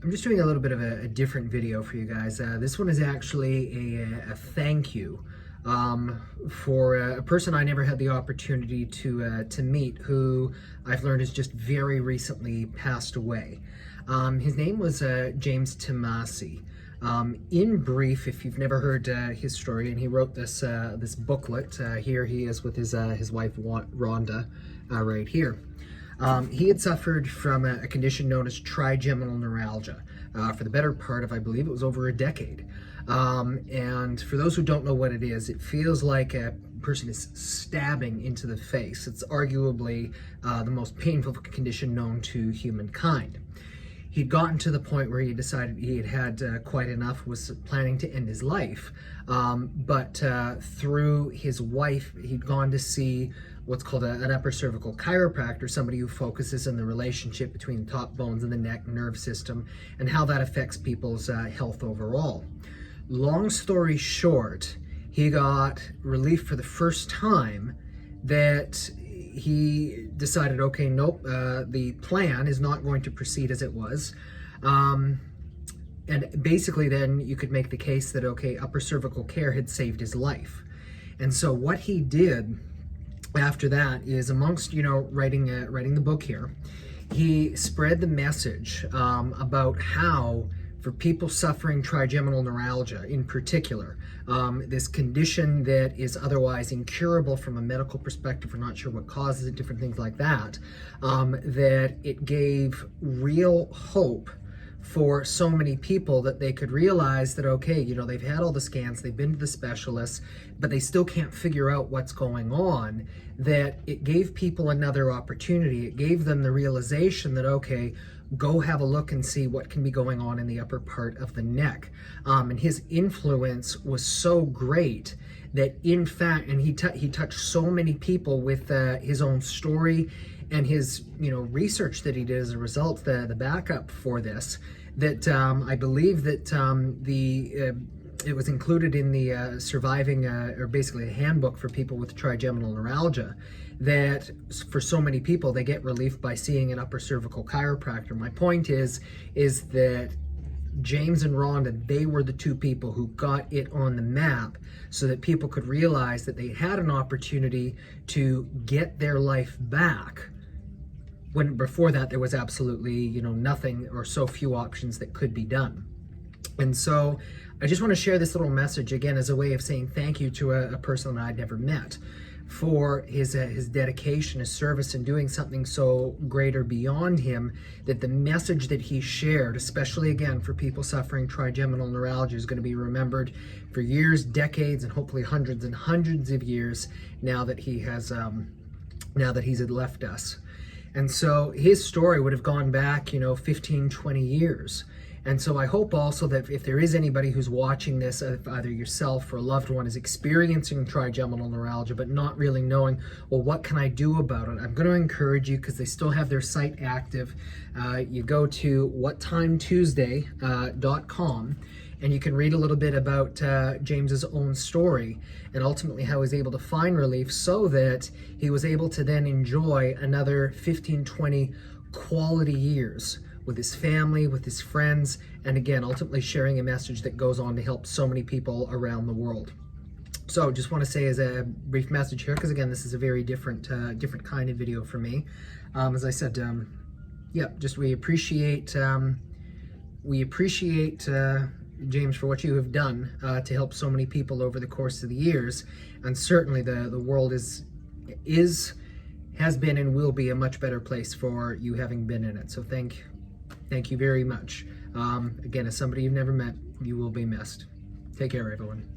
I'm just doing a little bit of a different video for you guys. This one is actually a thank you for a person I never had the opportunity to meet, who I've learned has just very recently passed away. His name was James Tomasi. In brief, if you've never heard his story, and he wrote this booklet. Here he is with his wife Rhonda, right here. He had suffered from a condition known as trigeminal neuralgia for the better part of, I believe it was over a decade. And for those who don't know what it is, it feels like a person is stabbing into the face. It's arguably the most painful condition known to humankind. He'd gotten to the point where he decided he had quite enough, was planning to end his life. But through his wife, he'd gone to see what's called an upper cervical chiropractor, somebody who focuses on the relationship between the top bones and the neck nerve system and how that affects people's health overall. Long story short, he got relief for the first time that he decided, okay, nope, the plan is not going to proceed as it was. And basically then you could make the case that, okay, upper cervical care had saved his life. And so what he did after that is, amongst, writing the book here, he spread the message about how, for people suffering trigeminal neuralgia in particular, this condition that is otherwise incurable from a medical perspective, we're not sure what causes it, different things like that, that it gave real hope for so many people that they could realize that, okay, they've had all the scans, they've been to the specialists, but they still can't figure out what's going on, that it gave people another opportunity. It gave them the realization that, okay, go have a look and see what can be going on in the upper part of the neck. And his influence was so great that, in fact, and he touched so many people with his own story and his research that he did as a result, the backup for this, that I believe that it was included in the surviving, or basically a handbook for people with trigeminal neuralgia, that for so many people, they get relief by seeing an upper cervical chiropractor. My point is that James and Rhonda, they were the two people who got it on the map so that people could realize that they had an opportunity to get their life back, when before that there was absolutely nothing or so few options that could be done. And so I just want to share this little message again as a way of saying thank you to a person that I'd never met, for his dedication, his service, and doing something so great or beyond him, that the message that he shared, especially again for people suffering trigeminal neuralgia, is going to be remembered for years, decades, and hopefully hundreds and hundreds of years now that he has had left us. And so his story would have gone back 15, 20 years. And so I hope also that if there is anybody who's watching this, if either yourself or a loved one is experiencing trigeminal neuralgia but not really knowing, well, what can I do about it? I'm going to encourage you, because they still have their site active. You go to whattimetuesday.com and you can read a little bit about James's own story and ultimately how he was able to find relief, so that he was able to then enjoy another 15, 20 quality years with his family, with his friends, and again, ultimately sharing a message that goes on to help so many people around the world. So just want to say as a brief message here, because again, this is a very different kind of video for me. As I said, we appreciate James, for what you have done to help so many people over the course of the years, and certainly the world has been and will be a much better place for you having been in it. So thank you very much. Again, as somebody you've never met, you will be missed. Take care, everyone.